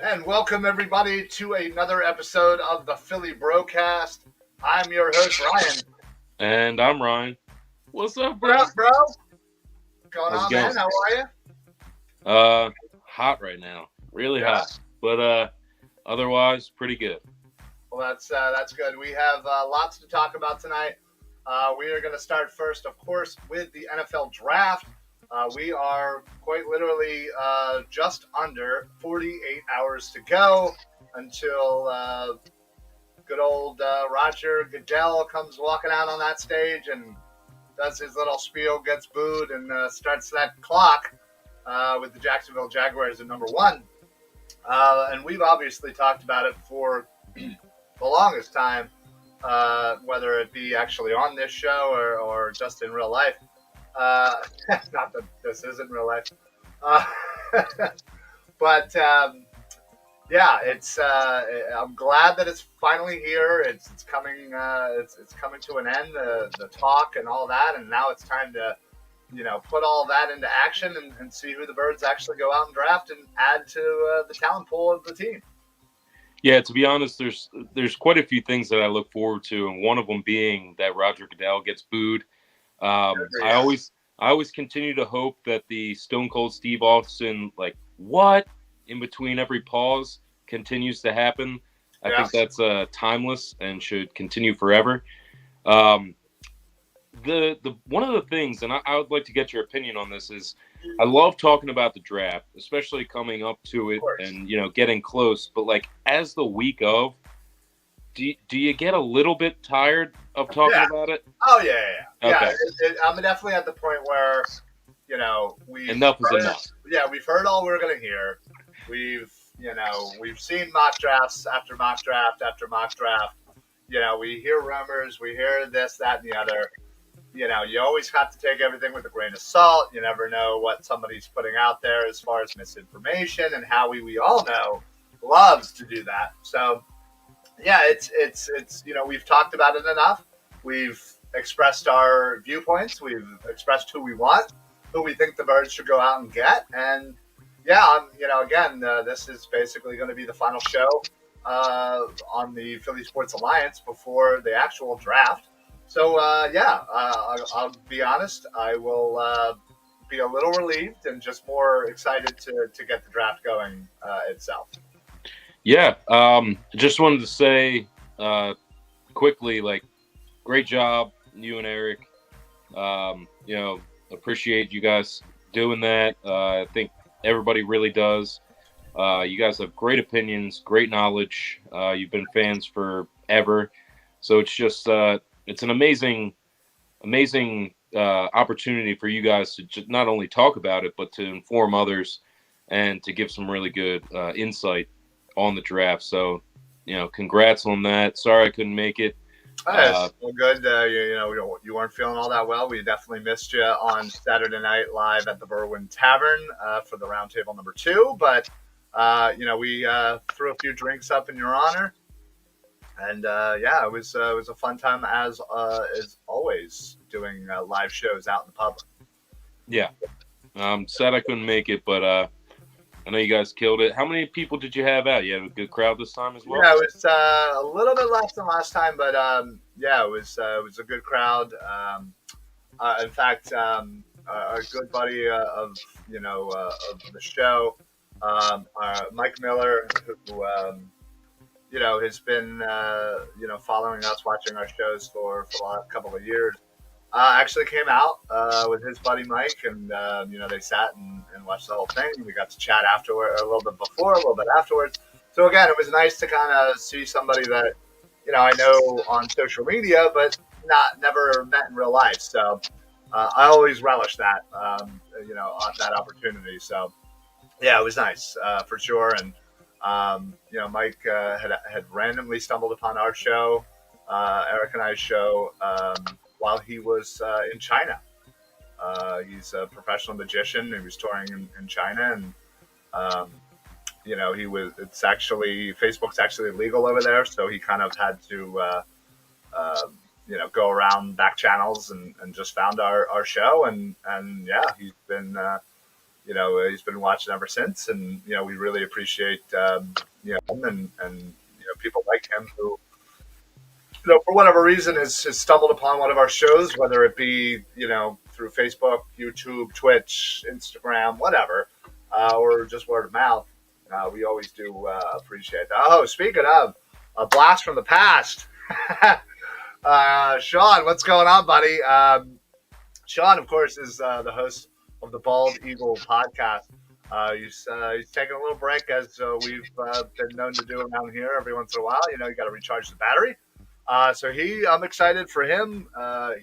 And welcome, everybody, to another episode of the Philly BroCast. I'm your host, Ryan. And I'm Ryan. What's up, bro? What up, bro? What's going How's on, it going? man? How are you? Hot right now. Really hot. But otherwise, pretty good. Well, that's good. We have lots to talk about tonight. We are going to start first, of course, with the NFL Draft. We are quite literally just under 48 hours to go until good old Roger Goodell comes walking out on that stage and does his little spiel, gets booed, and starts that clock with the Jacksonville Jaguars at number 1. And we've obviously talked about it for the longest time, whether it be actually on this show or just in real life. Not that this isn't real life, but yeah, it's. I'm glad that it's finally here. It's coming. It's coming to an end. The talk and all that, and now it's time to, put all that into action and see who the Birds actually go out and draft and add to the talent pool of the team. Yeah, to be honest, there's quite a few things that I look forward to, and one of them being that Roger Goodell gets booed. I always continue to hope that the Stone Cold Steve Austin, what in between every pause, continues to happen. I think that's timeless and should continue forever. The one of the things, and I would like to get your opinion on this, is I love talking about the draft, especially coming up to it and getting close. But as the week of, do you get a little bit tired of talking about it? Oh yeah. Okay. I'm definitely at the point where enough is enough. Yeah, we've heard all we're gonna hear. We've seen mock drafts after mock draft after mock draft. We hear rumors, we hear this, that, and the other. You always have to take everything with a grain of salt. You never know what somebody's putting out there as far as misinformation, and Howie, we all know, loves to do that. So, yeah, it's we've talked about it enough. We've expressed our viewpoints. We've expressed who we want, who we think the Birds should go out and get, and yeah, again, this is basically going to be the final show on the Philly Sports Alliance before the actual draft. So I'll be honest. I will be a little relieved and just more excited to get the draft going itself. Yeah, just wanted to say quickly, great job, you and Eric. Appreciate you guys doing that. I think everybody really does. You guys have great opinions, great knowledge. You've been fans forever, so it's just it's an amazing opportunity for you guys to just not only talk about it, but to inform others and to give some really good insight on the draft. So, congrats on that. Sorry I couldn't make it. Well, good. You weren't feeling all that well. We definitely missed you on Saturday Night Live at the Berwyn Tavern for the roundtable number 2. But we threw a few drinks up in your honor, and it was a fun time as always doing live shows out in the public. Yeah, sad I couldn't make it, but I know you guys killed it. How many people did you have out? You had a good crowd this time as well? Yeah, it was a little bit less than last time, but it was a good crowd. In fact, a good buddy of the show, Mike Miller, who has been following us, watching our shows for the last couple of years. Actually came out with his buddy Mike, and they sat and watched the whole thing. We got to chat afterward, a little bit before, a little bit afterwards. So again, it was nice to kind of see somebody that I know on social media, but never met in real life. So I always relish that that opportunity. So yeah, it was nice for sure. And Mike had randomly stumbled upon our show, Eric and I's show, while he was in China. He's a professional magician. He was touring in China, and Facebook's actually legal over there, so he kind of had to go around back channels and just found our show, and he's been watching ever since, and we really appreciate him and people like him who for whatever reason has stumbled upon one of our shows, whether it be through Facebook, YouTube, Twitch, Instagram, whatever, or just word of mouth. We always do appreciate that. Oh, speaking of a blast from the past, Sean, what's going on, buddy? Sean, of course, is the host of the Bald Eagle podcast. He's taking a little break, as we've been known to do around here every once in a while. You got to recharge the battery. So I'm excited for him.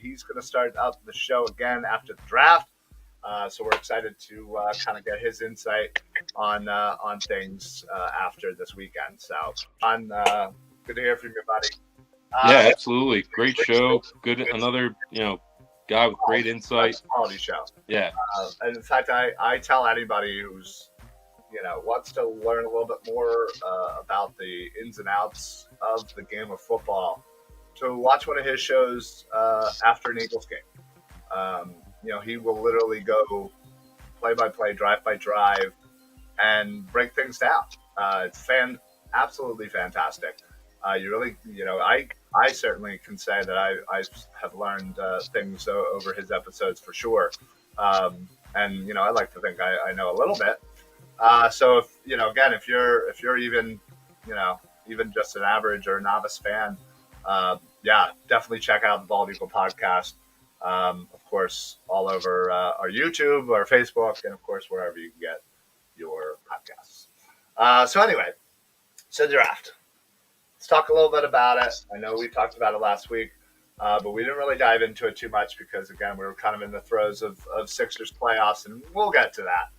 He's going to start up the show again after the draft. So we're excited to kind of get his insight on things after this weekend. So, good to hear from you, buddy. Yeah, absolutely. Great show. Good. Another, guy with great insight. Quality show. Yeah. And in fact, I tell anybody who's wants to learn a little bit more about the ins and outs of the game of football to watch one of his shows after an Eagles game. He will literally go play by play, drive by drive, and break things down. It's absolutely fantastic. You really, I certainly can say that I have learned things over his episodes for sure. And I like to think I know a little bit. So if again, if you're even even just an average or novice fan, definitely check out the Bald Eagle podcast. Of course, all over our YouTube, our Facebook, and of course wherever you can get your podcasts. So anyway, draft. Let's talk a little bit about it. I know we talked about it last week. But we didn't really dive into it too much because, again, we were kind of in the throes of Sixers playoffs, and we'll get to that.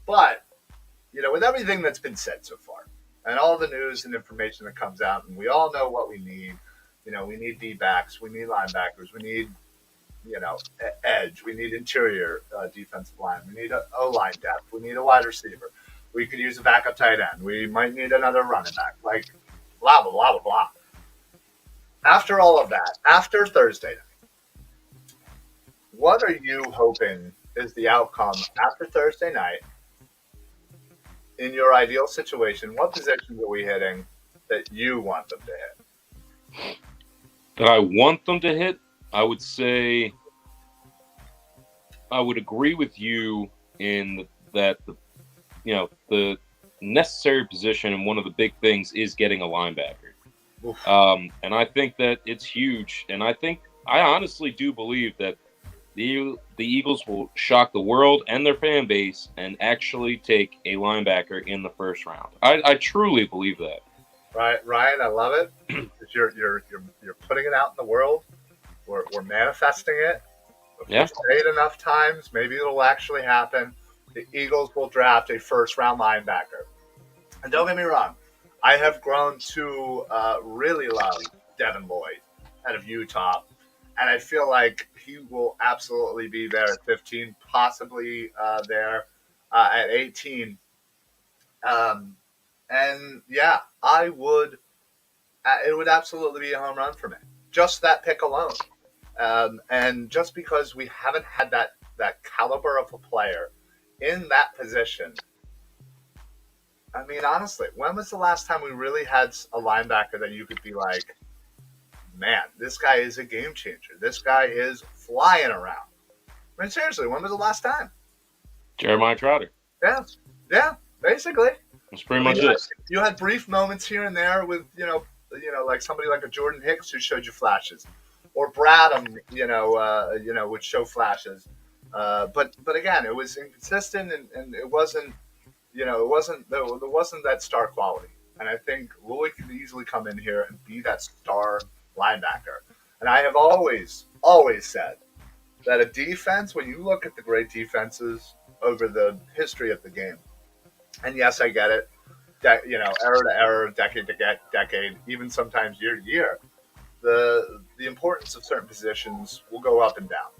But, with everything that's been said so far and all the news and information that comes out, and we all know what we need. We need D-backs, we need linebackers, we need, edge, we need interior defensive line, we need a O-line depth, we need a wide receiver. We could use a backup tight end. We might need another running back. Like, blah, blah, blah, blah, blah. After all of that, after Thursday night, what are you hoping is the outcome after Thursday night? In your ideal situation, what positions are we hitting that you want them to hit? That I want them to hit, I would say I would agree with you in that the necessary position and one of the big things is getting a linebacker. And I think that it's huge. And I honestly do believe that the Eagles will shock the world and their fan base and actually take a linebacker in the first round. I truly believe that. Right, Ryan, I love it. You're putting it out in the world. We're manifesting it. If we say it enough times, maybe it'll actually happen. The Eagles will draft a first-round linebacker. And don't get me wrong, I have grown to really love Devin Lloyd out of Utah. And I feel like he will absolutely be there at 15, possibly there at 18. And yeah, it would absolutely be a home run for me. Just that pick alone. And just because we haven't had that caliber of a player in that position. I mean, honestly, when was the last time we really had a linebacker that you could be like, man, this guy is a game changer. This guy is flying around. I mean, seriously, when was the last time? Jeremiah Trotter. Yeah, basically. That's pretty much it. You had brief moments here and there with, like somebody like a Jordan Hicks who showed you flashes, or Bradham, would show flashes. But again, it was inconsistent, and it wasn't, there wasn't that star quality. And I think Lloyd could easily come in here and be that star linebacker. And I have always said that a defense, when you look at the great defenses over the history of the game, and yes, I get it, era to era, decade to decade, even sometimes year to year, the importance of certain positions will go up and down.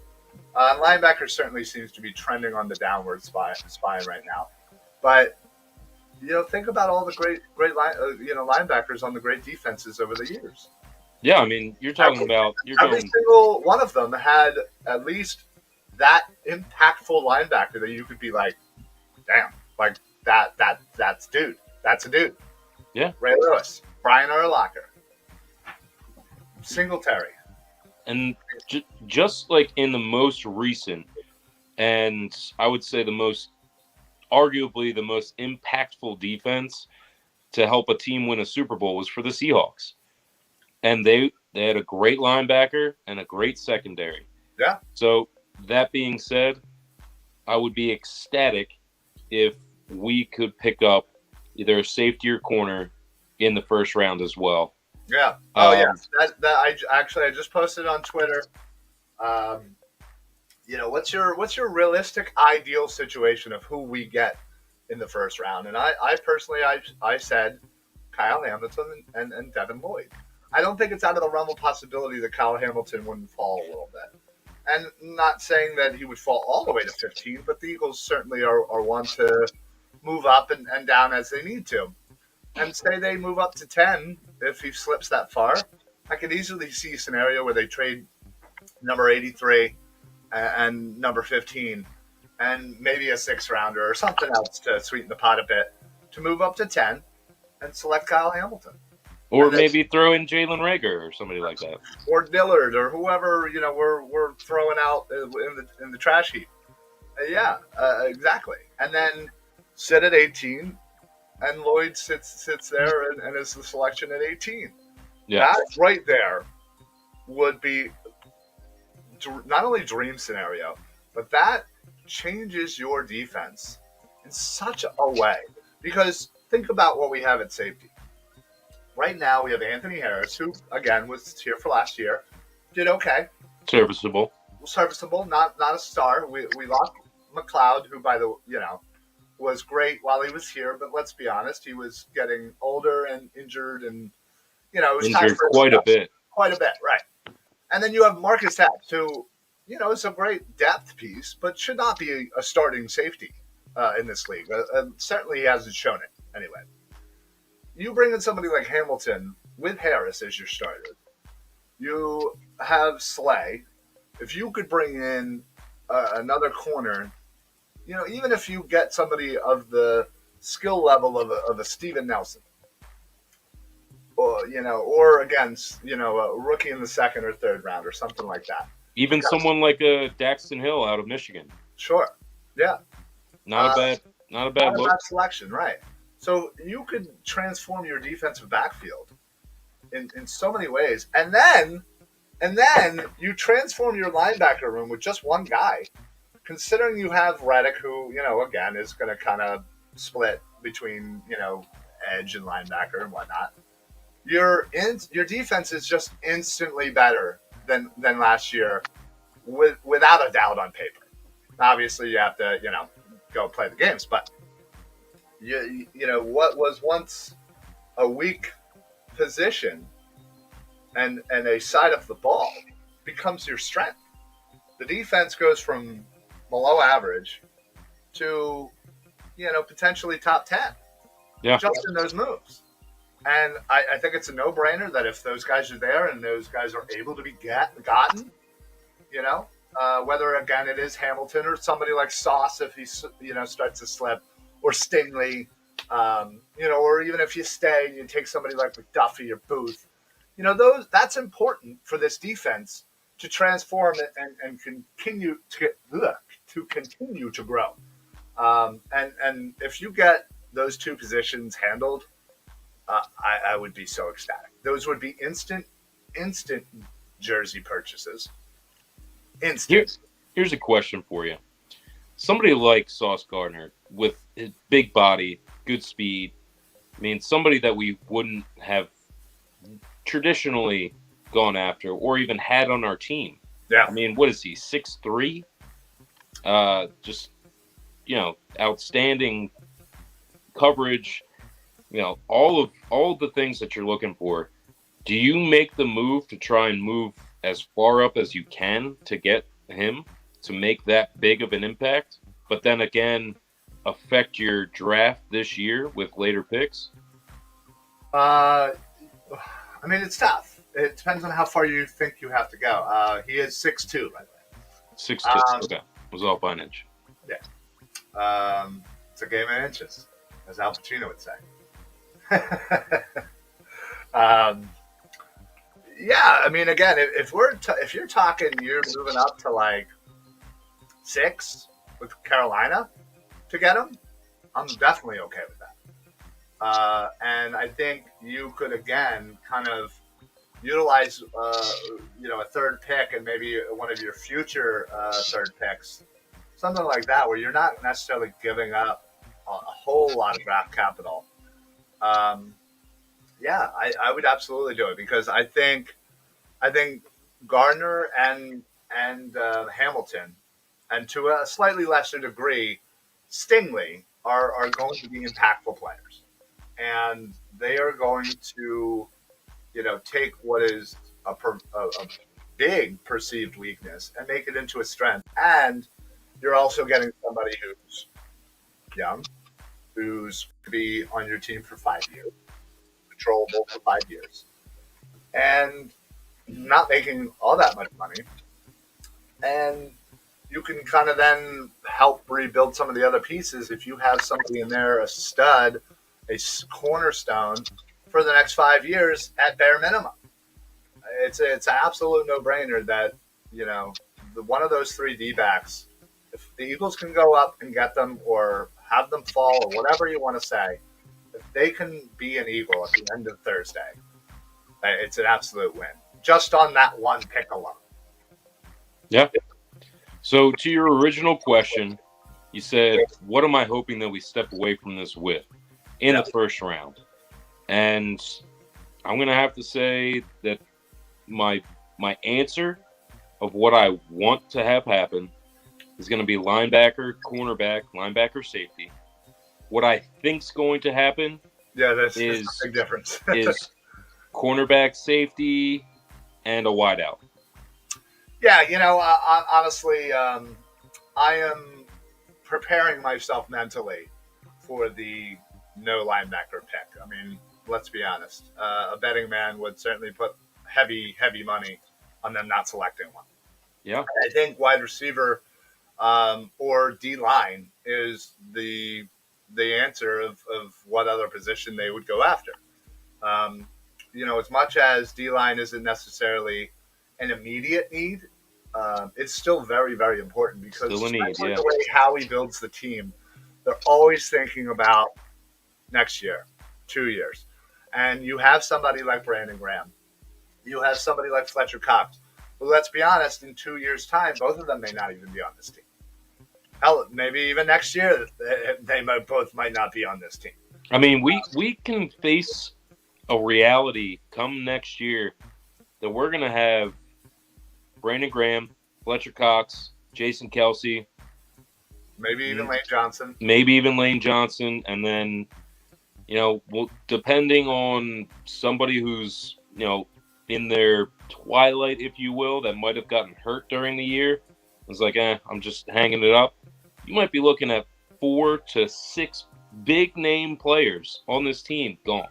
Linebacker certainly seems to be trending on the downward spine right now. But think about all the great linebackers on the great defenses over the years. Yeah, I mean, every single one of them had at least that impactful linebacker that you could be like, damn, like that's a dude. Yeah. Ray Lewis, Brian Urlacher, Singletary. And just like in the most recent, and I would say arguably the most impactful defense to help a team win a Super Bowl was for the Seahawks. And they had a great linebacker and a great secondary. Yeah. So that being said, I would be ecstatic if we could pick up either a safety or corner in the first round as well. Yeah. Oh, yeah. I just posted on Twitter. What's your realistic ideal situation of who we get in the first round? And I personally said Kyle Hamilton and Devin Lloyd. I don't think it's out of the realm of possibility that Kyle Hamilton wouldn't fall a little bit. And not saying that he would fall all the way to 15, but the Eagles certainly are one to move up and down as they need to. And say they move up to 10 if he slips that far. I could easily see a scenario where they trade number 83 and number 15 and maybe a 6th rounder or something else to sweeten the pot a bit to move up to 10 and select Kyle Hamilton. Or maybe throw in Jalen Reagor or somebody like that. Or Dillard or whoever, we're throwing out in the trash heap. Exactly. And then sit at 18 and Lloyd sits there and is the selection at 18. Yeah. That right there would be not only dream scenario, but that changes your defense in such a way. Because think about what we have at safety. right now we have Anthony Harris, who again was here for last year, did okay, Serviceable. not a star. We lost McLeod, who was great while he was here, but let's be honest, he was getting older and injured, and it was time Injured for quite a bit. quite a bit, right? And then you have Marcus Epps, who is a great depth piece, but should not be a starting safety in this league. Certainly, he hasn't shown it anyway. You bring in somebody like Hamilton with Harris as your starter. You have Slay. If you could bring in another corner, even if you get somebody of the skill level of a Steven Nelson, or against, a rookie in the second or third round or something like that. Even someone like a Daxton Hill out of Michigan. Sure. Yeah. Not a bad Not look. a bad selection, right? So you could transform your defensive backfield in so many ways, and then you transform your linebacker room with just one guy. Considering you have Reddick, who again is going to kind of split between edge and linebacker and whatnot. Your defense is just instantly better than last year, without a doubt on paper. Obviously, you have to go play the games, but what was once a weak position and a side of the ball becomes your strength. The defense goes from below average to potentially top 10. Yeah. Just in those moves. And I think it's a no-brainer that if those guys are there and those guys are able to be gotten, whether, again, it is Hamilton or somebody like Sauce if he, starts to slip, or Stingley, or even if you stay and you take somebody like McDuffie or Booth, that's important for this defense to transform and continue to grow. And if you get those two positions handled, I would be so ecstatic. Those would be instant jersey purchases. Instant. Here's a question for you. Somebody like Sauce Gardner with his big body, good speed, somebody that we wouldn't have traditionally gone after or even had on our team. Yeah. What is he, 6'3"? Just, outstanding coverage. All of the things that you're looking for. Do you make the move to try and move as far up as you can to get him to make that big of an impact, but then again affect your draft this year with later picks? It's tough. It depends on how far you think you have to go. He is 6'2", by the way. 6'2". Okay, it was off by an inch. Yeah. It's a game of inches, as Al Pacino would say. Again, if you're talking, you're moving up to like 6 with Carolina to get him, I'm definitely okay with that. And I think you could again kind of utilize a third pick and maybe one of your future third picks, something like that, where you're not necessarily giving up a whole lot of draft capital. I would absolutely do it, because I think Gardner and Hamilton, and to a slightly lesser degree, Stingley are going to be impactful players, and they are going to take what is a big perceived weakness and make it into a strength. And you're also getting somebody who's young, who's going to be on your team for 5 years, controllable for 5 years, and not making all that much money. And you can kind of then help rebuild some of the other pieces if you have somebody in there, a stud, a cornerstone for the next 5 years at bare minimum. It's an absolute no-brainer that, one of those three D-backs, if the Eagles can go up and get them or have them fall or whatever you want to say, if they can be an Eagle at the end of Thursday, it's an absolute win. Just on that one pick alone. Yeah. So to your original question, you said, what am I hoping that we step away from this with in the first round? And I'm going to have to say that my answer of what I want to have happen is going to be linebacker, cornerback, linebacker, safety. What I think's going to happen that's a is big difference. is cornerback, safety, and a wideout. Yeah, honestly, I am preparing myself mentally for the no linebacker pick. I mean, let's be honest. A betting man would certainly put heavy money on them not selecting one. Yeah. I think wide receiver or D line is the answer of what other position they would go after. Um, as much as D line isn't necessarily an immediate need, it's still very, very important because the way Howie builds the team, they're always thinking about next year, 2 years. And you have somebody like Brandon Graham. You have somebody like Fletcher Cox. But let's be honest, in 2 years' time, both of them may not even be on this team. Hell, maybe even next year, they both might not be on this team. I mean, we can face a reality come next year that we're going to have Brandon Graham, Fletcher Cox, Jason Kelsey. Maybe even Lane Johnson. And then, depending on somebody who's, in their twilight, if you will, that might have gotten hurt during the year. It's like, I'm just hanging it up. You might be looking at 4 to 6 big name players on this team gone.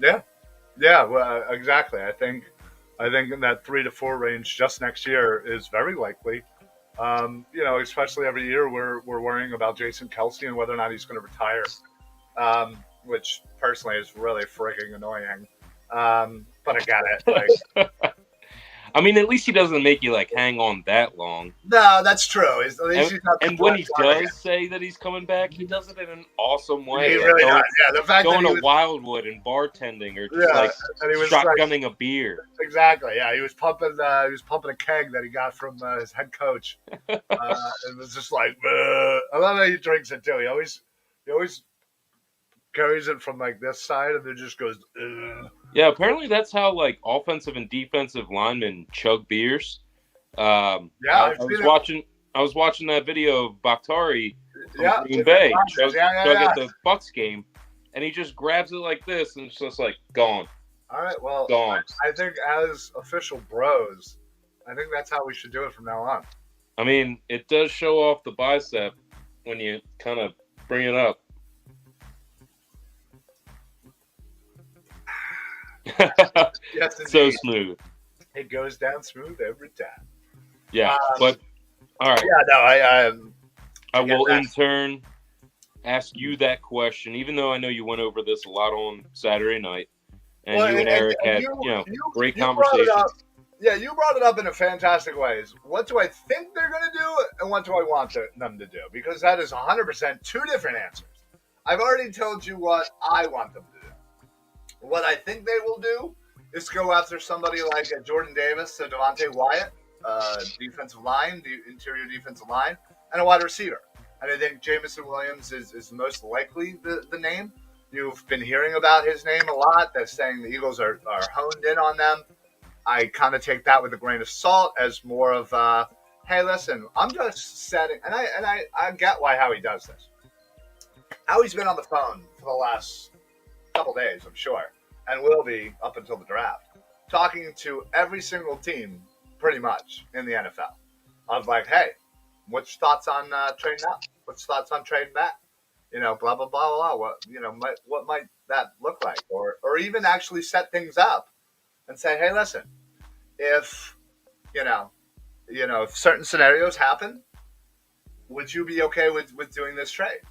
Yeah, well, exactly. I think in that 3 to 4 range just next year is very likely. Especially every year we're worrying about Jason Kelsey and whether or not he's going to retire, which personally is really freaking annoying. But I got it. I mean, at least he doesn't make you hang on that long. No, that's true. At least he's not. And when he does say that he's coming back, he does it in an awesome way. He really does. Yeah, the fact going that to Wildwood and bartending, or just shotgunning a beer. Exactly. Yeah, he was pumping a keg that he got from his head coach. It was just like, I love how he drinks it too. He always carries it from this side and then just goes. Yeah, apparently that's how offensive and defensive linemen chug beers. I was watching that video of Bakhtari from Green Bay chug at the Bucs game, and he just grabs it like this and it's just gone. All right, well, gone. I think as official bros, I think that's how we should do it from now on. I mean, it does show off the bicep when you kind of bring it up. Yes, so smooth. It goes down smooth every time. Yeah, but all right. Yeah, no, I will in turn ask you that question, even though I know you went over this a lot on Saturday night, and you and Eric had great conversations. Yeah, you brought it up in a fantastic way. What do I think they're going to do, and what do I want them to do? Because that is 100% two different answers. I've already told you what I want them to do. What I think they will do is go after somebody like Jordan Davis, Devontae Wyatt, defensive line, the interior defensive line, and a wide receiver. And I think Jamison Williams is most likely the name. You've been hearing about his name a lot. They're saying the Eagles are honed in on them. I kind of take that with a grain of salt as more of, hey, listen, I'm just setting, and I get why Howie does this. Howie's been on the phone for the last couple days, I'm sure, and will be up until the draft, talking to every single team pretty much in the NFL of hey, what's your thoughts on trading up? What's your thoughts on trading back? Blah, blah, blah, blah. What might that look like? Or even actually set things up and say, hey, listen, if certain scenarios happen, would you be okay with doing this trade?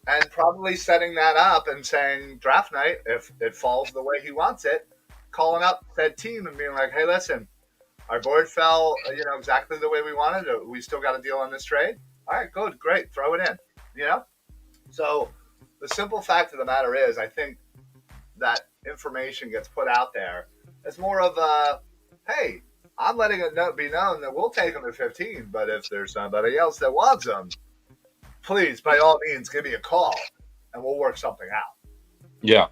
And probably setting that up and saying draft night, if it falls the way he wants it, calling up that team and being like, hey, listen, our board fell, exactly the way we wanted it. We still got a deal on this trade. All right, good, great, throw it in. So the simple fact of the matter is, I think that information gets put out there as more of a, hey, I'm letting it be known that we'll take them at 15, but if there's somebody else that wants them, please, by all means, give me a call, and we'll work something out. Yeah.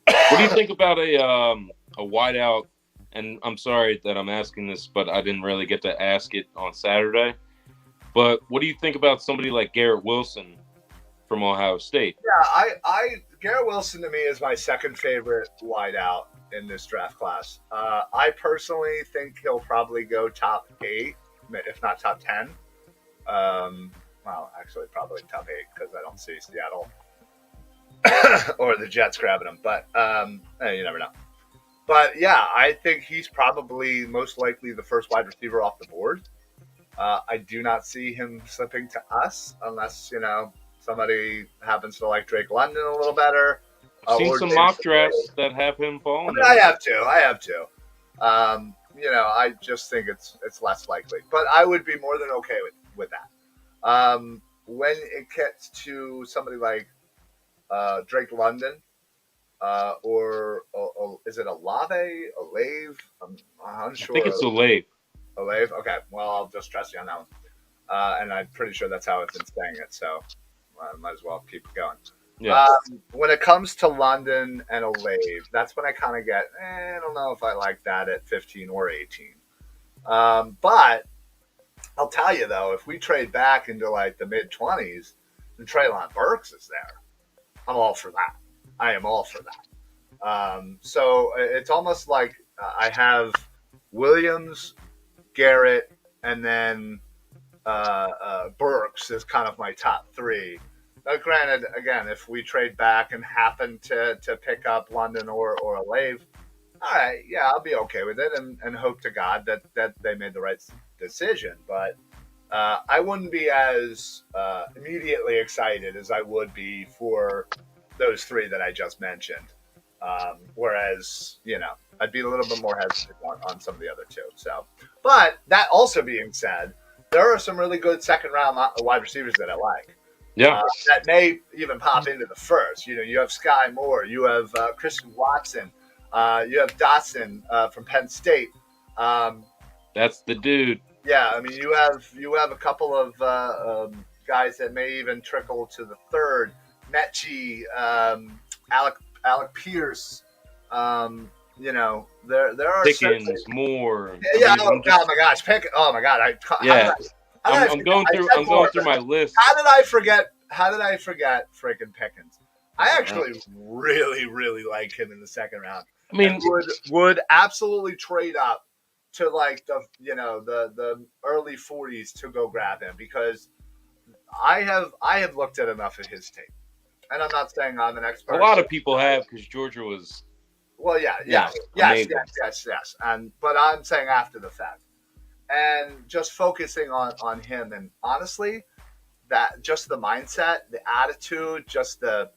What do you think about a a wideout, and I'm sorry that I'm asking this, but I didn't really get to ask it on Saturday. But what do you think about somebody like Garrett Wilson from Ohio State? Yeah, Garrett Wilson to me is my second favorite wideout in this draft class. I personally think he'll probably go top 8, if not top 10. Well, actually, probably top 8 because I don't see Seattle or the Jets grabbing him. But you never know. But yeah, I think he's probably most likely the first wide receiver off the board. I do not see him slipping to us unless somebody happens to like Drake London a little better. I've seen some mock drafts that have him falling. I have to. I just think it's less likely, but I would be more than okay with that. When it gets to somebody like Drake London, or is it Olave? I'm unsure. I think it's Olave. Olave? Okay, well, I'll just trust you on that one. And I'm pretty sure that's how I've been saying it, so I might as well keep going. Yeah. When it comes to London and Olave, that's when I kind of get, I don't know if I like that at 15 or 18. But I'll tell you, though, if we trade back into like the mid-20s and Treylon Burks is there, I'm all for that. I am all for that. So it's almost like I have Williams, Garrett, and then Burks is kind of my top 3. Now, granted, again, if we trade back and happen to pick up London or Olave, all right, yeah, I'll be okay with it and hope to God that they made the right decision. But I wouldn't be as immediately excited as I would be for those 3 that I just mentioned. Whereas, I'd be a little bit more hesitant on some of the other 2. So, but that also being said, there are some really good second-round wide receivers that I like. Yeah, that may even pop into the first. You have Sky Moore, you have Christian Watson, you have Dotson from Penn State. That's the dude. Yeah, I mean you have a couple of guys that may even trickle to the third. Mechie, Alec Pierce. There are Pickens, Moore. Yeah. Oh my gosh, Oh my God. I'm going through my list. How did I forget freaking Pickens? I actually really, really like him in the second round. I mean, would absolutely trade up to like the early 40s to go grab him because I have looked at enough of his tape, and I'm not saying I'm an expert. A lot of people have because Georgia was. Well, yes, but I'm saying after the fact. And just focusing on him, and honestly, that just the mindset, the attitude, just the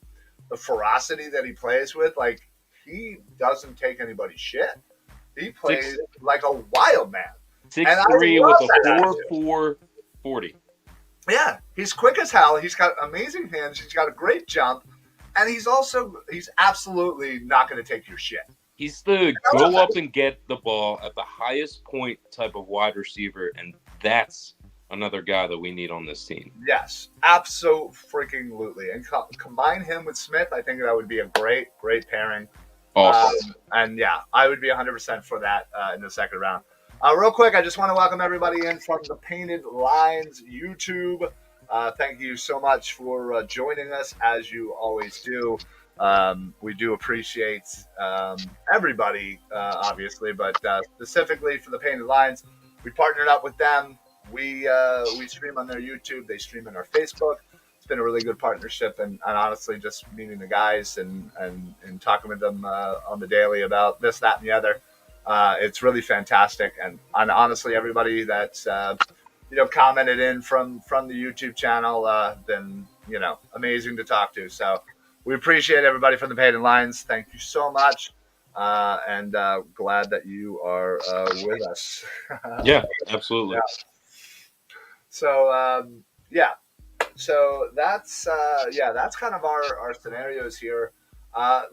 ferocity that he plays with, like he doesn't take anybody's shit. He plays like a wild man. 6'3" with a 4.4 40. Yeah, he's quick as hell. He's got amazing hands. He's got a great jump, and he's absolutely not going to take your shit. He's the go up and get the ball at the highest point type of wide receiver, and that's another guy that we need on this team. Yes, absolutely. And combine him with Smith, I think that would be a great pairing. Awesome. And yeah, I would be 100% for that in the second round. Real quick, I just want to welcome everybody in from the Painted Lines YouTube. Thank you so much for joining us, as you always do. We do appreciate everybody, obviously, but specifically for the Painted Lines, we partnered up with them. We stream on their YouTube. They stream on our Facebook. It's been a really good partnership, and honestly, just meeting the guys and talking with them on the daily about this, that, and the other. It's really fantastic, and honestly, everybody that's commented in from the YouTube channel been amazing to talk to. So we appreciate everybody from the Painted Lines. Thank you so much, and glad that you are with us. Yeah, absolutely. Yeah. So so that's kind of our scenarios here.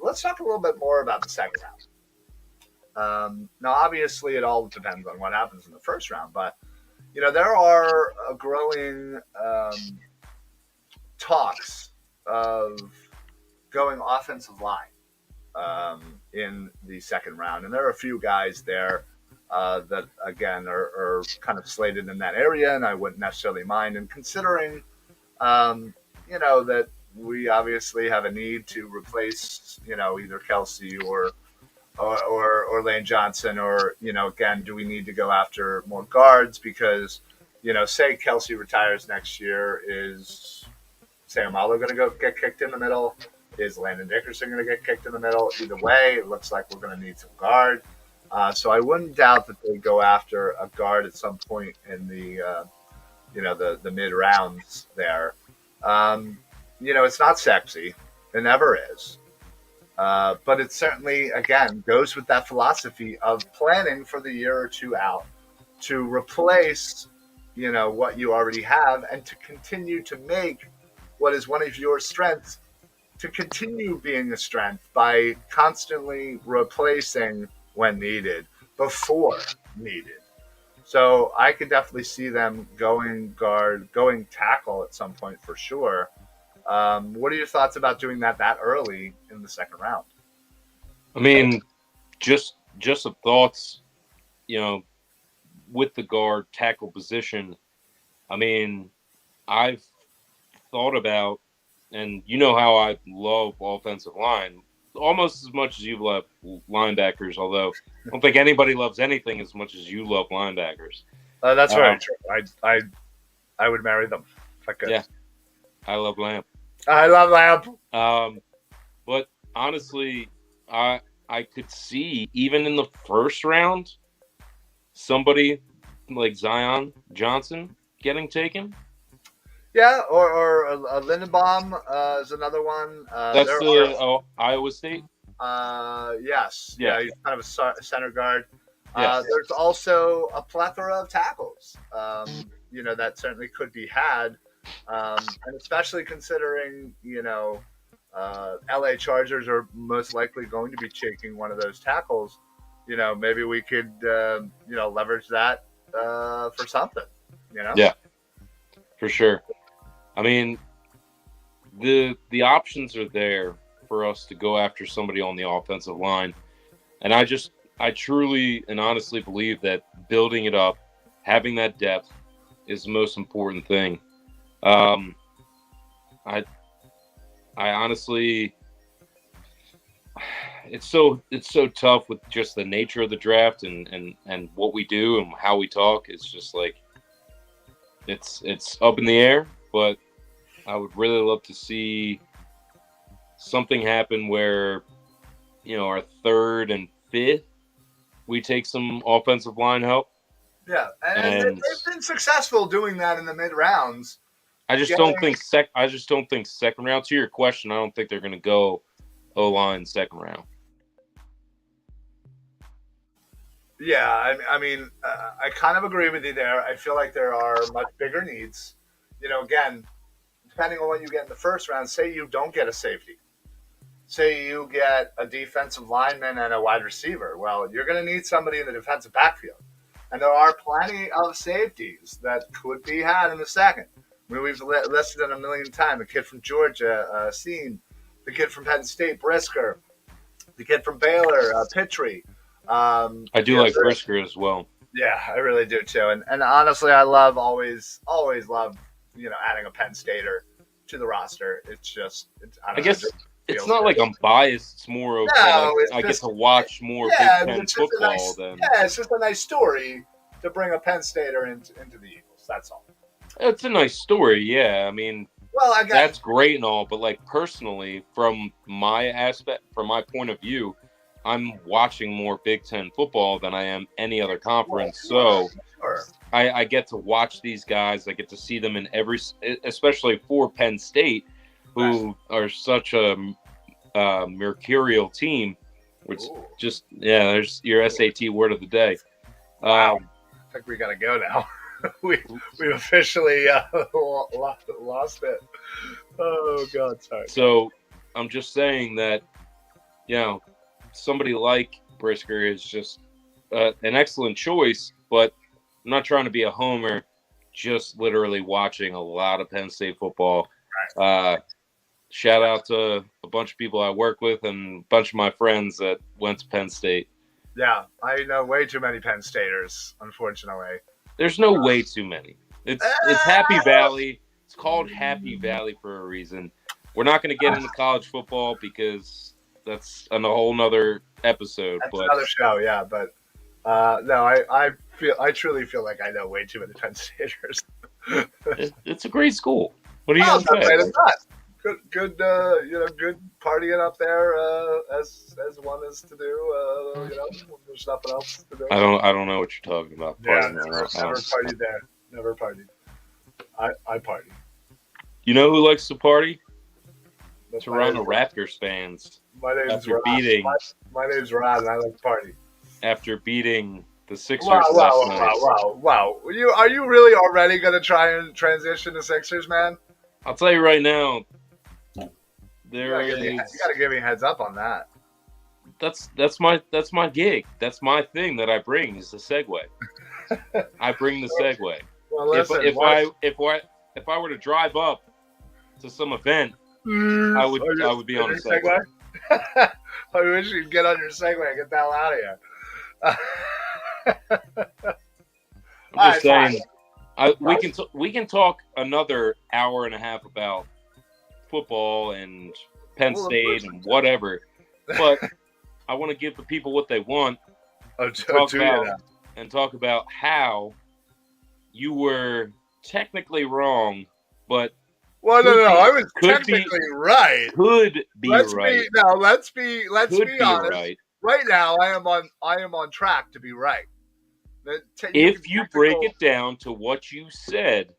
Let's talk a little bit more about the second round. Now, obviously, it all depends on what happens in the first round, but there are growing talks of going offensive line. in the second round. And there are a few guys there that, again, are kind of slated in that area, and I wouldn't necessarily mind. And considering, that we obviously have a need to replace, either Kelsey or Lane Johnson, or, again, do we need to go after more guards? Because, say Kelsey retires next year, is Sam Marlowe going to get kicked in the middle? Is Landon Dickerson going to get kicked in the middle? Either way, it looks like we're going to need some guard. So I wouldn't doubt that they go after a guard at some point in the mid rounds there. It's not sexy. It never is. But it certainly, again, goes with that philosophy of planning for the year or two out to replace, what you already have, and to continue to make what is one of your strengths to continue being a strength by constantly replacing when needed, before needed. So I could definitely see them going guard, going tackle at some point for sure. What are your thoughts about doing that early in the second round? I mean, just some thoughts, with the guard tackle position. I mean, I've thought about, and you know how I love offensive line almost as much as you love linebackers, although I don't think anybody loves anything as much as you love linebackers. That's very true. I would marry them if I could. Yeah, I love Lamp. I love Lamp. But honestly, I could see even in the first round somebody like Zion Johnson getting taken. Yeah, or Lindenbaum is another one. That's Iowa State. Yes. Yeah, he's kind of a center guard. Yes. There's also a plethora of tackles, that certainly could be had. And especially considering, LA Chargers are most likely going to be taking one of those tackles. Maybe we could, leverage that for something, Yeah, for sure. I mean, the options are there for us to go after somebody on the offensive line. And I truly and honestly believe that building it up, having that depth is the most important thing. I honestly, it's so tough with just the nature of the draft and what we do and how we talk. It's just like, it's up in the air, but I would really love to see something happen where, our third and fifth, we take some offensive line help. Yeah, and they've been successful doing that in the mid rounds. I just don't think second round. To your question, I don't think they're going to go O-line second round. Yeah, I mean, I kind of agree with you there. I feel like there are much bigger needs. Again, depending on what you get in the first round, say you don't get a safety. Say you get a defensive lineman and a wide receiver. Well, you're going to need somebody in the defensive backfield. And there are plenty of safeties that could be had in the second. I mean, we've listed it a million times. The kid from Georgia, Seen. The kid from Penn State, Brisker. The kid from Baylor, Pittry. I do like Brisker as well. Yeah, I really do too. And honestly, I always love, adding a Penn Stater to the roster. It's just, I guess it's not like I'm biased. It's more of I get to watch more Big Ten football than. Yeah, it's just a nice story to bring a Penn Stater into the Eagles. That's all. It's a nice story, yeah. I mean, that's great and all, but like personally, from my point of view, I'm watching more Big Ten football than I am any other conference. Sure. I get to watch these guys. I get to see them in especially for Penn State, who are such a mercurial team. Which there's your SAT word of the day. Wow. I think we got to go now. we officially lost it. Oh, God, sorry. So I'm just saying that, somebody like Brisker is just an excellent choice, but I'm not trying to be a homer, just literally watching a lot of Penn State football. Shout out to a bunch of people I work with and a bunch of my friends that went to Penn State. Yeah, I know way too many Penn Staters, unfortunately. There's no way too many. It's Happy Valley. It's called Happy Valley for a reason. We're not going to get into college football because that's a whole nother episode. That's another show, yeah. But no, I truly feel like I know way too many Penn Staters. It's a great school. What are you going to say? It's not. Good, good partying up there as one is to do. There's nothing else to do. I don't know what you're talking about. Yeah, never partied there. Never partied. I party. You know who likes to party? Toronto Raptors fans. My name's Rod. My name's Rod, and I like to party. After beating the Sixers last night. Wow. Are you really already going to try and transition to Sixers, man? I'll tell you right now. You gotta give me a heads up on that. That's my gig. That's my thing that I bring is the segue. I bring the segue. Well, listen, if I were to drive up to some event, I would be on a segue. I wish you'd get on your segue and get the hell out of here. I'm just saying. We can talk another hour and a half about football and Penn State and whatever, but I want to give the people what they want. Talk about how you were technically wrong, but I was technically right. Could be right. Let's be honest. Right now, I am on track to be right. If you break it down to what you said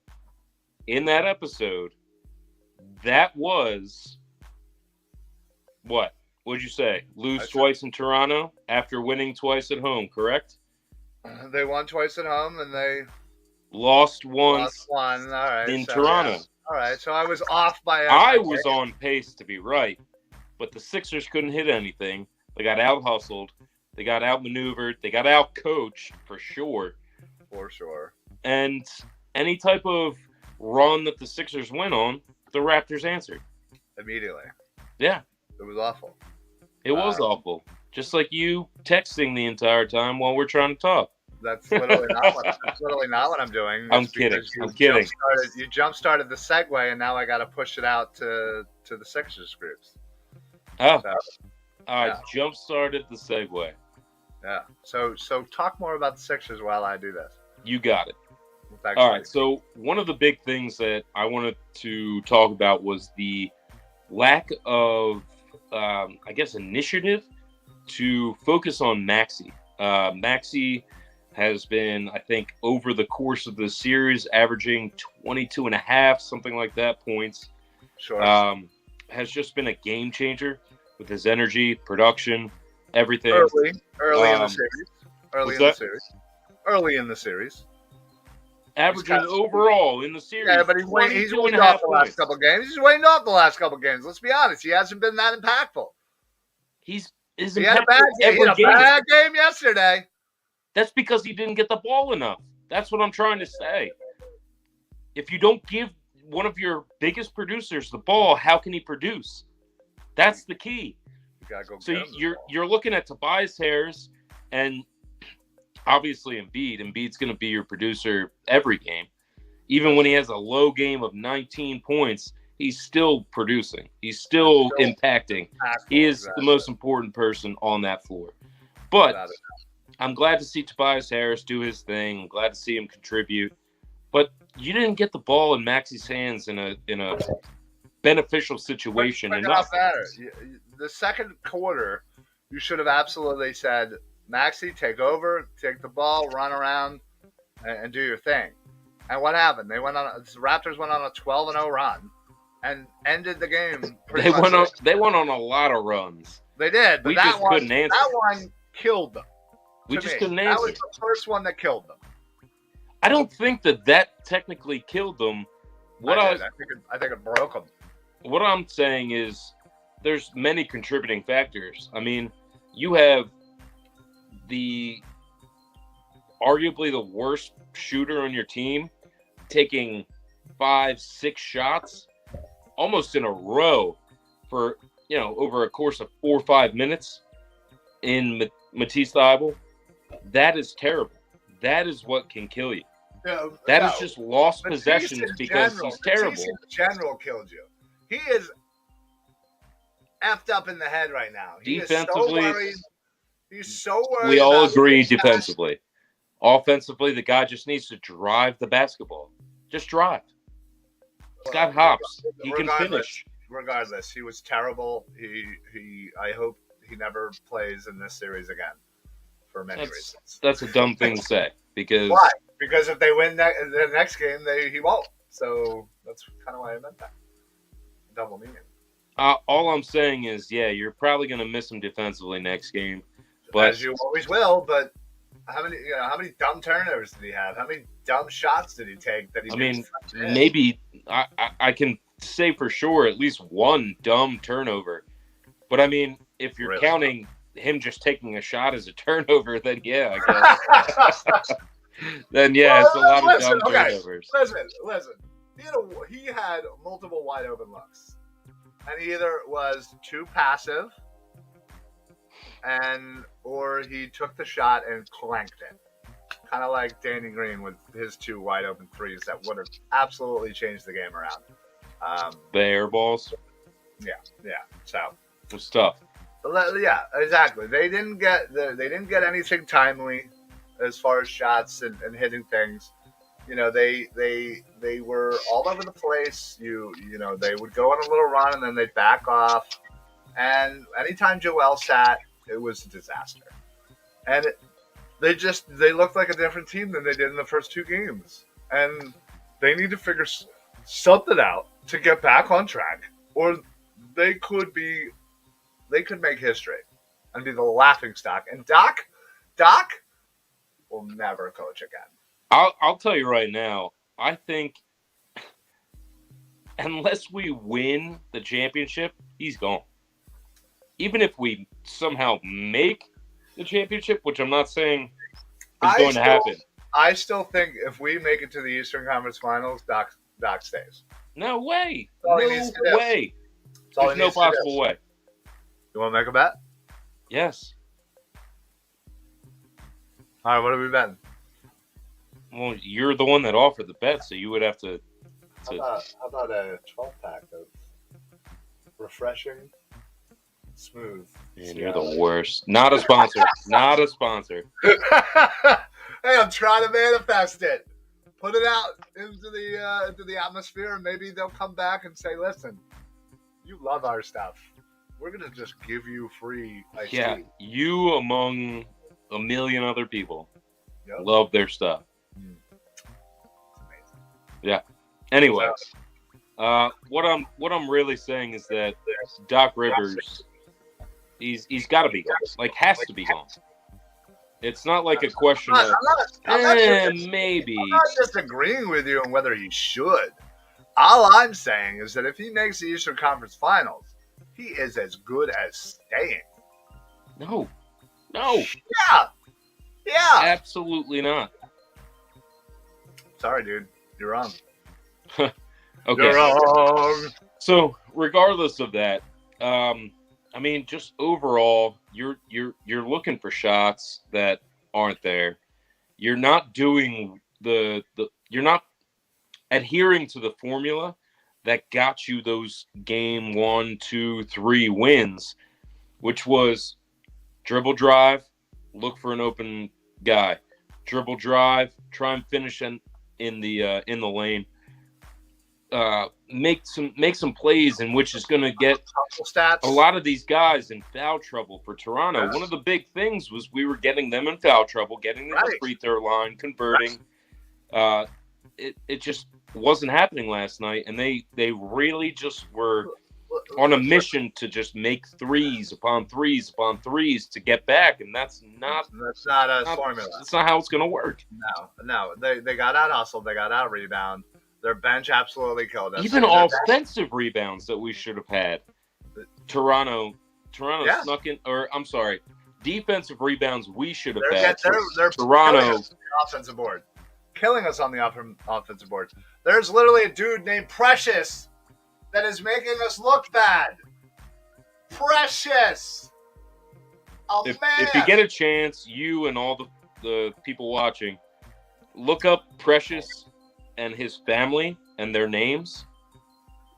in that episode, that was what? What'd you say? Lose twice in Toronto after winning twice at home, correct? They won twice at home and they lost once All right, in Toronto. Yeah. All right, so I was off by I was on pace to be right, but the Sixers couldn't hit anything. They got out-hustled. They got outmaneuvered. They got out-coached for sure. For sure. And any type of run that the Sixers went on, the Raptors answered. Immediately. Yeah. It was awful. It was awful. Just like you texting the entire time while we're trying to talk. That's literally not what I'm doing. I'm kidding. You jump-started the segue, and now I got to push it out to the Sixers groups. Oh. I jump-started the segue. Yeah. So talk more about the Sixers while I do this. You got it. All right. So one of the big things that I wanted to talk about was the lack of, initiative to focus on Maxey. Maxey has been, I think, over the course of the series, averaging 22.5, something like that, points. Sure. Has just been a game changer with his energy, production, everything. Early in the series. Early in the series. Averaging overall in the series. Yeah, but he's waiting off the last couple games. He's waiting off the last couple games. Let's be honest. He hasn't been that impactful. He had a bad game yesterday. That's because he didn't get the ball enough. That's what I'm trying to say. If you don't give one of your biggest producers the ball, how can he produce? That's the key. You gotta go. So you're looking at Tobias Harris and obviously Embiid. Embiid's going to be your producer every game. Even when he has a low game of 19 points, he's still producing. He's still impacting. He is the most important person on that floor. But I'm glad to see Tobias Harris do his thing. I'm glad to see him contribute. But you didn't get the ball in Maxey's hands in a beneficial situation. The second quarter, you should have absolutely said, Maxey, take over, take the ball, run around, and do your thing. And what happened? The Raptors went on a 12-0 run and ended the game. They went on a lot of runs. They did, but couldn't answer. That one killed them. We just couldn't answer. That was the first one that killed them. I don't think that technically killed them. I think it broke them. What I'm saying is there's many contributing factors. I mean, you have arguably the worst shooter on your team taking 5-6 shots almost in a row for, over a course of 4 or 5 minutes in Matisse Thybulle, that is terrible. That is what can kill you. That is just lost possessions because he's terrible. Matisse in general killed you. He is effed up in the head right now. Defensively, he's so worried. We all agree defensively. Offensively, the guy just needs to drive the basketball. Just drive. He's got hops. He can finish. Regardless, he was terrible. I hope he never plays in this series again for many reasons. That's a dumb thing to say. Because why? Because if they win the next game, he won't. So that's kind of why I meant that. Double meaning. All I'm saying is, you're probably going to miss him defensively next game. But as you always will, but how many dumb turnovers did he have? How many dumb shots did he take that he maybe I can say for sure at least one dumb turnover. But I mean, if you're counting him just taking a shot as a turnover, then I guess. It's a lot of dumb turnovers. Listen. He had multiple wide open looks. And he either was too passive or he took the shot and clanked it. Kind of like Danny Green with his 2 wide open threes that would have absolutely changed the game around. The air balls? Yeah. So it was tough. Yeah, exactly. They didn't get anything timely as far as shots and hitting things. They were all over the place. They would go on a little run and then they'd back off. And anytime Joel sat, it was a disaster. And they looked like a different team than they did in the first 2 games. And they need to figure something out to get back on track, or they could make history and be the laughingstock. And Doc will never coach again. I'll tell you right now, I think unless we win the championship, he's gone. Even if we somehow make the championship, which I'm not saying is going to happen. I still think if we make it to the Eastern Conference Finals, Doc stays. No way. No way. There's no possible way. You want to make a bet? Yes. All right, what are we betting? Well, you're the one that offered the bet, so you would have to. How about a 12-pack of refreshing, smooth? Man, you're the worst. Not a sponsor. Not a sponsor. Hey, I'm trying to manifest it. Put it out into the atmosphere, and maybe they'll come back and say, "Listen, you love our stuff. We're gonna just give you free iced tea." You among a million other people love their stuff. Yeah. Anyway, what I'm really saying is that Doc Rivers, he's got to be gone. Like, has to be gone. It's not like a question of maybe. I'm not disagreeing with you on whether he should. All I'm saying is that if he makes the Eastern Conference Finals, he is as good as staying. No. Yeah. Absolutely not. Sorry, dude. You're wrong. Okay. You're wrong. So, regardless of that, I mean, just overall, you're looking for shots that aren't there. You're not doing you're not adhering to the formula that got you those game 1, 2, 3 wins, which was dribble drive, look for an open guy, dribble drive, try and finish in the lane. Make some plays in which is going to get a lot of these guys in foul trouble for Toronto. Yes. One of the big things was we were getting them in foul trouble, getting them to the free throw line, converting. It just wasn't happening last night, and they really just were on a mission to just make threes upon threes upon threes to get back, and that's not a formula. That's not how it's going to work. No. They got out hustled. They got out rebound. Their bench absolutely killed us. Even offensive rebounds that we should have had. Toronto snuck in, or I'm sorry, defensive rebounds we should have had. They're Toronto offensive board, killing us on the offensive board. There's literally a dude named Precious that is making us look bad. Precious. Oh, If you get a chance, you and all the people watching, look up Precious and his family and their names.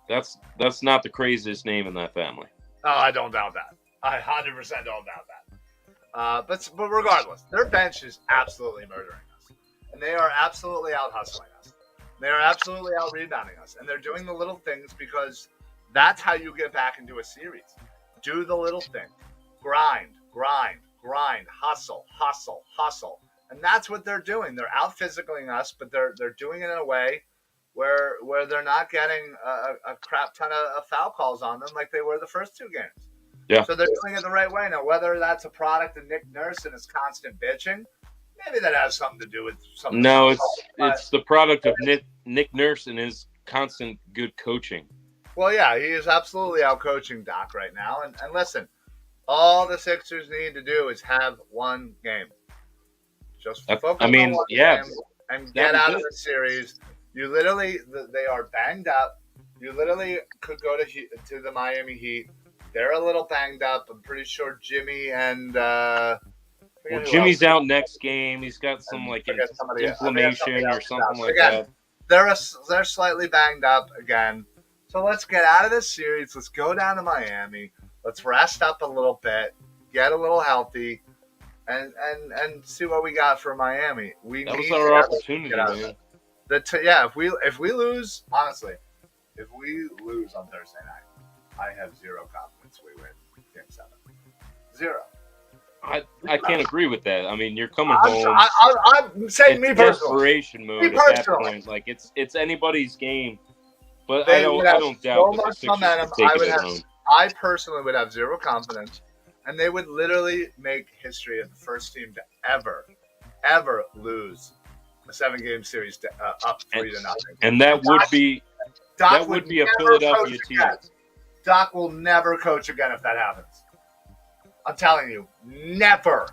That's not the craziest name in that family. Oh, I don't doubt that. I 100% don't doubt that. But regardless, their bench is absolutely murdering us, and they are absolutely out hustling us. They are absolutely out rebounding us, and they're doing the little things because that's how you get back into a series. Do the little thing, grind, hustle, and that's what they're doing. They're out physicaling us, but they're doing it in a way where they're not getting a crap ton of foul calls on them like they were the first two games. Yeah. So they're doing it the right way. Now, whether that's a product of Nick Nurse and his constant bitching, maybe that has something to do with something. No, it's the product of Nick Nurse and his constant good coaching. Well, yeah, he is absolutely out coaching Doc right now. And listen, all the Sixers need to do is have one game. Just focus on one game and get out of the series. You literally, they are banged up. You literally could go to the Miami Heat. They're a little banged up. I'm pretty sure Jimmy and Jimmy's out next game. He's got some inflammation or something like that. They're slightly banged up again. So let's get out of this series. Let's go down to Miami. Let's rest up a little bit, get a little healthy, and see what we got for Miami. That was our opportunity, man. If we lose, honestly, if we lose on Thursday night, I have zero confidence we win Game 7. Zero. I can't agree with that. I mean, you're coming home. I'm saying me personally. Desperation mode at that point. Like it's anybody's game. But I don't doubt so much momentum. I personally would have zero confidence, and they would literally make history of the first team to ever lose a 7-game series up 3-0. And that would be a Philadelphia team. Doc will never coach again if that happens. I'm telling you, never.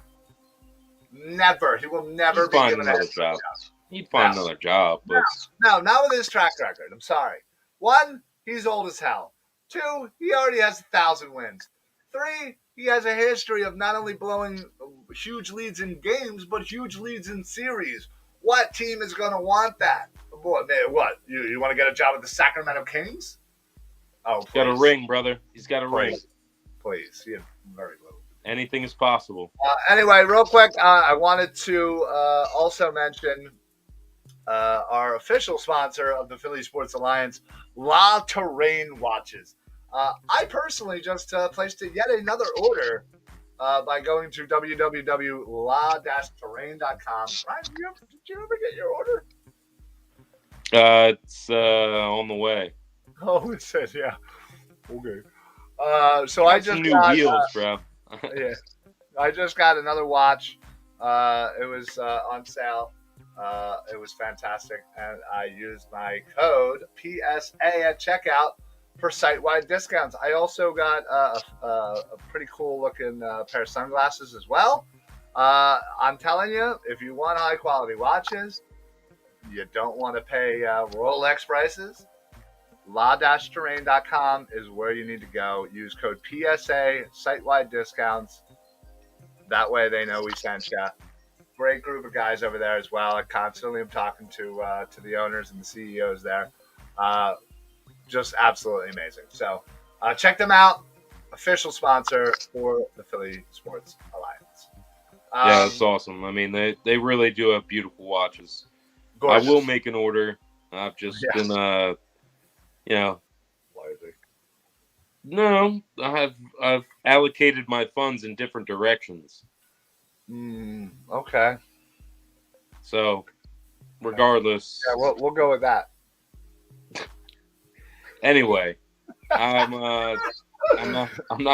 He will never be given another job. He'd find another job. But no, not with his track record. I'm sorry. 1, he's old as hell. 2, he already has 1,000 wins. 3, he has a history of not only blowing huge leads in games, but huge leads in series. What team is going to want that? Boy, man, what? You want to get a job with the Sacramento Kings? Oh, he's got a ring, brother. He's got a ring. Please. He had very little. Anything is possible. Anyway, real quick, I wanted to also mention our official sponsor of the Philly Sports Alliance, La Terrain Watches. I personally just placed yet another order by going to www.la-terrain.com. Ryan, did you ever get your order? It's on the way. Oh, it says, yeah. Okay. So I just got new wheels, bro. Yeah, I just got another watch. It was on sale. It was fantastic, and I used my code PSA at checkout for site-wide discounts. I also got a pretty cool-looking pair of sunglasses as well. I'm telling you, if you want high-quality watches, you don't want to pay Rolex prices, la-terrain.com is where you need to go. Use code PSA, site-wide discounts. That way they know we sent you. Great group of guys over there as well. I constantly am talking to the owners and the CEOs there. Just absolutely amazing. So check them out. Official sponsor for the Philly Sports Alliance. Yeah, that's awesome. I mean, they really do have beautiful watches. Gorgeous. I will make an order. I've just been, No, I've allocated my funds in different directions. Okay. So, regardless. Yeah, we'll go with that. Anyway, I'm not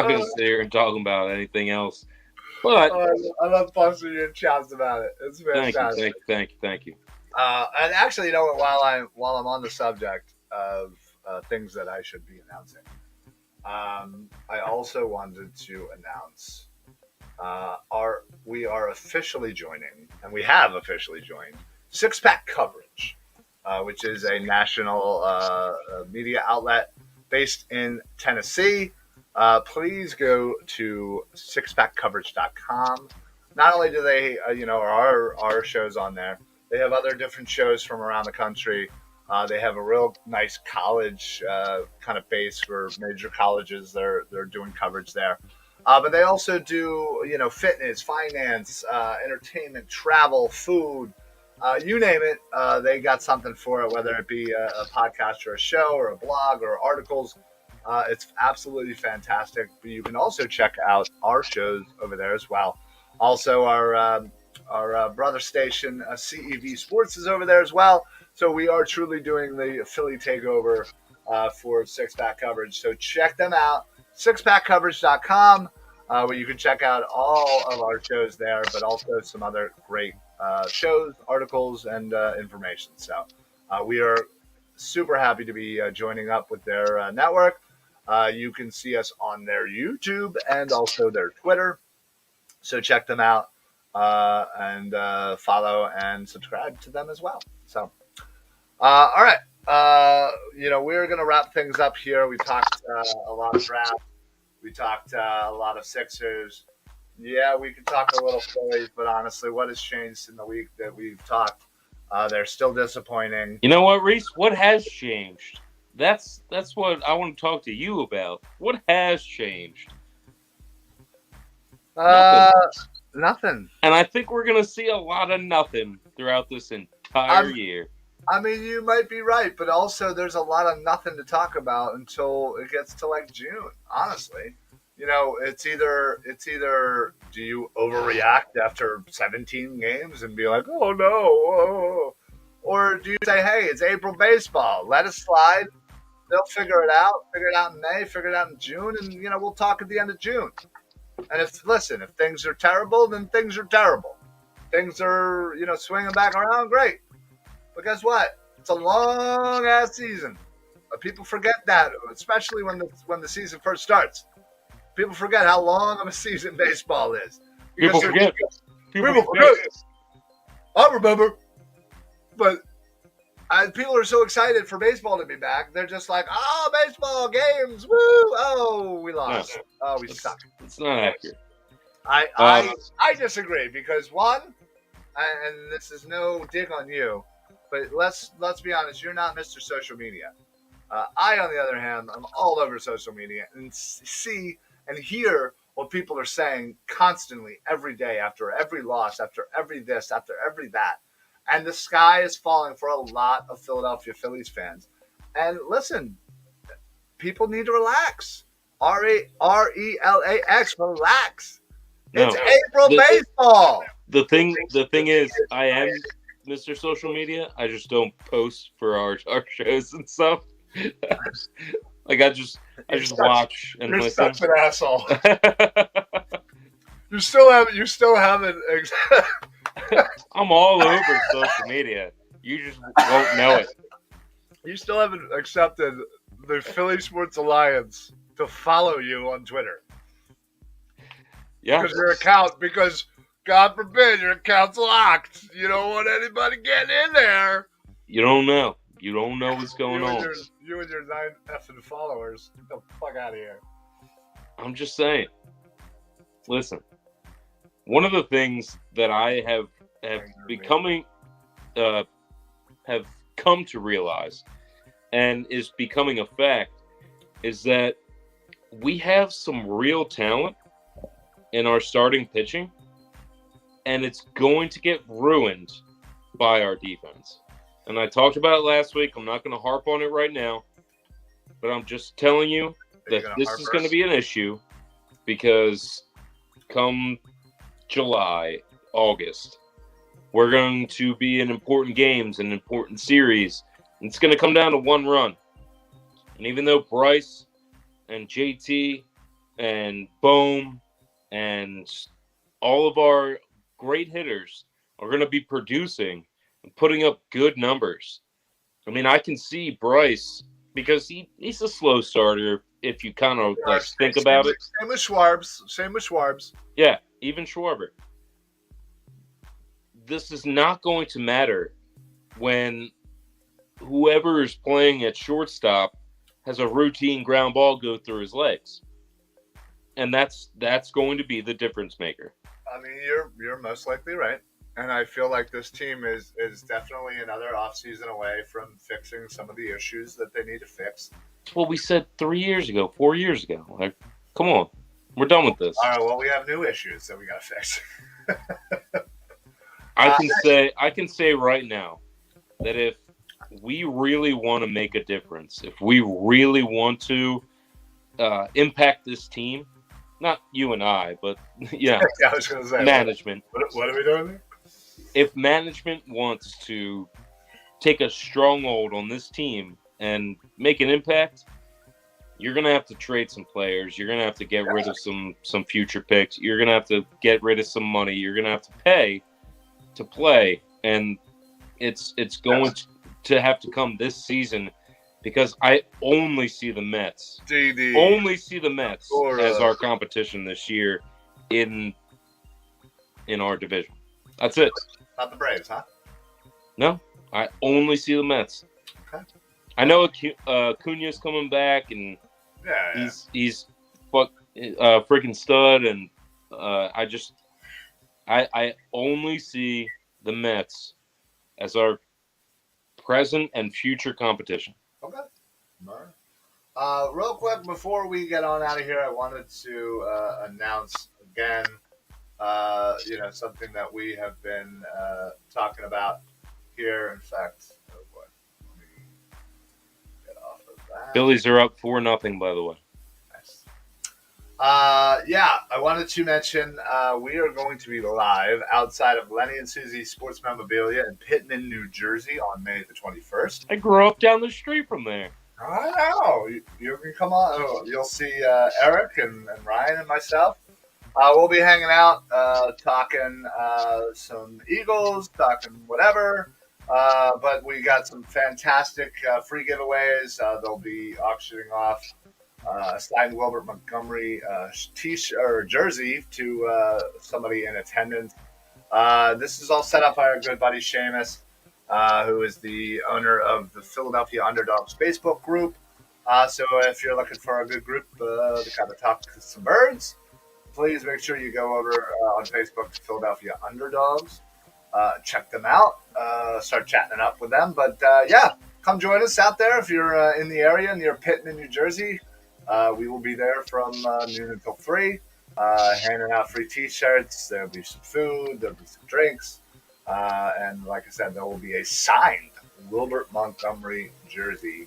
going to sit here and talk about anything else. But I love busting your chops about it. It's fantastic. Thank you. And actually, you know what? While I'm on the subject of things that I should be announcing, I also wanted to announce we are officially joining, and we have officially joined, Six Pack Coverage, which is a national media outlet based in Tennessee. please go to sixpackcoverage.com. Not only do they, our shows on there, they have other different shows from around the country. They have a real nice college kind of base for major colleges. They're doing coverage there. But they also do, fitness, finance, entertainment, travel, food, you name it. They got something for it, whether it be a podcast or a show or a blog or articles. It's absolutely fantastic. But you can also check out our shows over there as well. Also, our brother station, CEV Sports, is over there as well. So we are truly doing the Philly takeover for Six Pack Coverage. So check them out, sixpackcoverage.com, where you can check out all of our shows there, but also some other great shows, articles, and information. So we are super happy to be joining up with their network. You can see us on their YouTube and also their Twitter. So check them out and follow and subscribe to them as well. So, all right. We're going to wrap things up here. We talked a lot of draft. We talked a lot of Sixers. Yeah, we could talk a little Phillies, but honestly, what has changed in the week that we've talked? They're still disappointing. You know what, Reis? What has changed? That's what I want to talk to you about. What has changed? Nothing. And I think we're going to see a lot of nothing throughout this entire year. I mean, you might be right, but also there's a lot of nothing to talk about until it gets to like June, honestly. It's either do you overreact after 17 games and be like, oh no, or do you say, hey, it's April baseball, let it slide. They'll figure it out in May, figure it out in June, and we'll talk at the end of June. And if things are terrible, then things are terrible. Things are swinging back around, great. But guess what? It's a long ass season. People forget that, especially when the season first starts. People forget how long of a season baseball is. People forget. I remember. But people are so excited for baseball to be back. They're just like, oh, baseball games, woo! Oh, we lost. No, oh, we suck. It's not accurate. I disagree because one, and this is no dig on you, but let's be honest. You're not Mr. Social Media. I, on the other hand, I'm all over social media and see and hear what people are saying constantly every day, after every loss, after every this, after every that. And the sky is falling for a lot of Philadelphia Phillies fans. And listen, people need to relax. RELAX, relax. It's April baseball. The thing is, I am Mr. Social Media. I just don't post for our shows and stuff. Like I just watch and you're listen. Such an asshole. You still haven't. I'm all over social media. You just won't know it. You still haven't accepted the Philly Sports Alliance to follow you on Twitter. Yeah. Because God forbid your account's locked. You don't want anybody getting in there. You don't know. You don't know what's going on. You and your 9 effing followers. Get the fuck out of here. I'm just saying. Listen. One of the things that I have come to realize and is becoming a fact is that we have some real talent in our starting pitching, and it's going to get ruined by our defense. And I talked about it last week. I'm not going to harp on it right now, but I'm just telling you that this is going to be an issue because come July, August, we're going to be in important games and important series. And it's going to come down to one run. And even though Bryce and JT and Bohm and all of our great hitters are going to be producing and putting up good numbers. I mean, I can see Bryce because he's a slow starter if you kind of think about it. Same with Schwarbs. Yeah, even Schwarber. This is not going to matter when whoever is playing at shortstop has a routine ground ball go through his legs. and that's going to be the difference maker. I mean, you're most likely right. And I feel like this team is definitely another offseason away from fixing some of the issues that they need to fix. It's what we said 3 years ago, 4 years ago. Like, come on, we're done with this. All right, well, we have new issues that we got to fix. I can say right now that if we really want to make a difference, if we really want to impact this team, not you and I, but yeah, I was going to say management. What are we doing there? If management wants to take a stronghold on this team and make an impact, you're going to have to trade some players. You're going to have to get rid of some future picks. You're going to have to get rid of some money. You're going to have to pay to play, and it's going to have to come this season, because I only see the Mets as our competition this year in our division. That's it. Not the Braves, huh? No, I only see the Mets. Okay. I know Acuna's coming back, and he's freaking stud, and I only see the Mets as our present and future competition. Okay. All right. Real quick, before we get on out of here, I wanted to announce again, something that we have been talking about here. In fact, oh boy, let me get off of that. Phillies are up 4-0, by the way. Nice. I wanted to mention we are going to be live outside of Lenny and Susie Sports Memorabilia in Pittman, New Jersey on May the 21st. I grew up down the street from there. I know. You can come on. You'll see Eric and Ryan and myself. We'll be hanging out, talking some Eagles, talking whatever. But we got some fantastic free giveaways. They'll be auctioning off a signed Wilbert Montgomery t-shirt or jersey to somebody in attendance. This is all set up by our good buddy Seamus, who is the owner of the Philadelphia Underdogs Facebook group. So if you're looking for a good group to kind of talk to some birds, please make sure you go over on Facebook to Philadelphia Underdogs. Check them out. Start chatting it up with them. But come join us out there if you're in the area near Pittman, New Jersey. We will be there from noon until 3, handing out free T-shirts. There'll be some food. There'll be some drinks. And like I said, there will be a signed Wilbert Montgomery jersey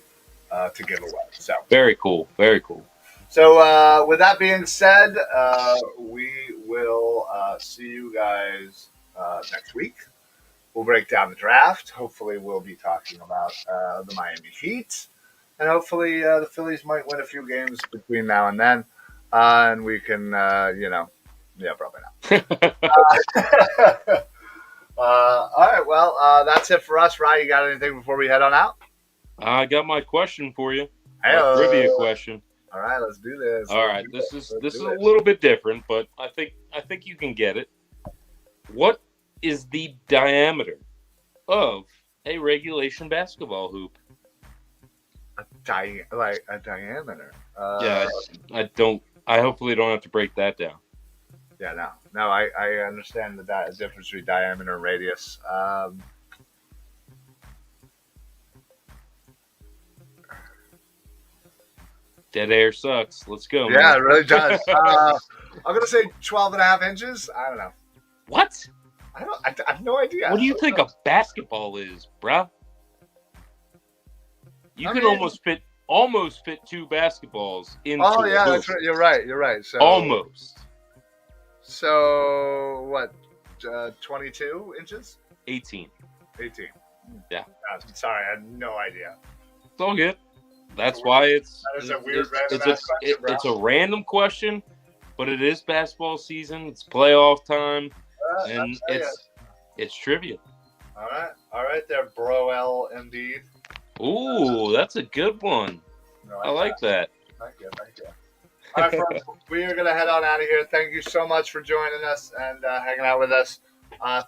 to give away. So very cool. Very cool. So with that being said, we will see you guys next week. We'll break down the draft. Hopefully we'll be talking about the Miami Heat. And hopefully the Phillies might win a few games between now and then. And we can, probably not. All right, well, that's it for us. Ryan, you got anything before we head on out? I got my question for you. Hey-o. Trivia question. All right, let's do this. All right, this is a little bit different, but I think you can get it. What is the diameter of a regulation basketball hoop? A diameter. I hopefully don't have to break that down. Yeah, no. I understand the difference between diameter and radius. Dead air sucks. Let's go. Yeah, man. it really does. I'm gonna say 12.5 inches. I don't know. What? I have no idea. What do you think a basketball is, bruh? You can almost fit 2 basketballs into. Oh yeah, that's right. You're right. So almost. So what? 22 inches? 18. 18. Yeah. Sorry, I had no idea. It's all good. That's why it's a weird random question, bro. It's a random question, but it is basketball season. It's playoff time, and it's trivia. All right, there, bro. L indeed. Ooh, that's a good one. I like that. Thank you. All right, friends, we are going to head on out of here. Thank you so much for joining us and hanging out with us.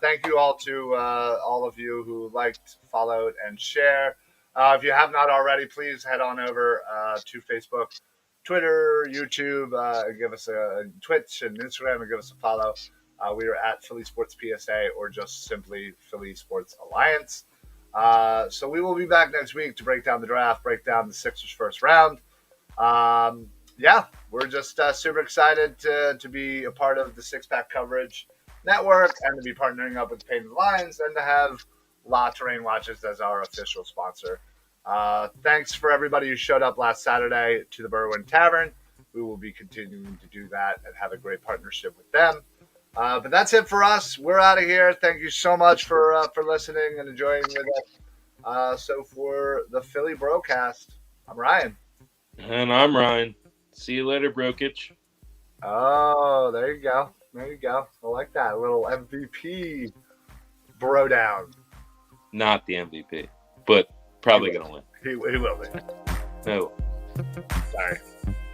Thank you all to all of you who liked, followed, and share. If you have not already, please head on over to Facebook. Twitter, YouTube, give us a Twitch and Instagram, and give us a follow. We are at Philly Sports PSA or just simply Philly Sports Alliance. So we will be back next week to break down the draft, break down the Sixers first round. We're just super excited to be a part of the Six Pack Coverage Network and to be partnering up with Painted Lions and to have La Terrain Watches as our official sponsor. Thanks for everybody who showed up last Saturday to the Berwyn Tavern. We will be continuing to do that and have a great partnership with them. But that's it for us. We're out of here. Thank you so much for listening and enjoying with us. So for the Philly BroCast, I'm Ryan. And I'm Ryan. See you later, Brokich. Oh, there you go. There you go. I like that. A little MVP bro down. Not the MVP, but probably going to win. He will be. No. Sorry.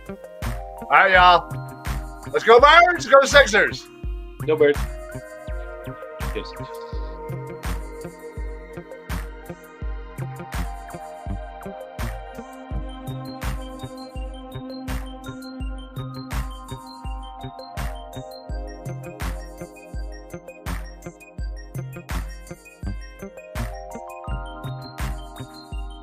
All right, y'all. Let's go Birds. Go Sixers. Go Birds. Go Sixers.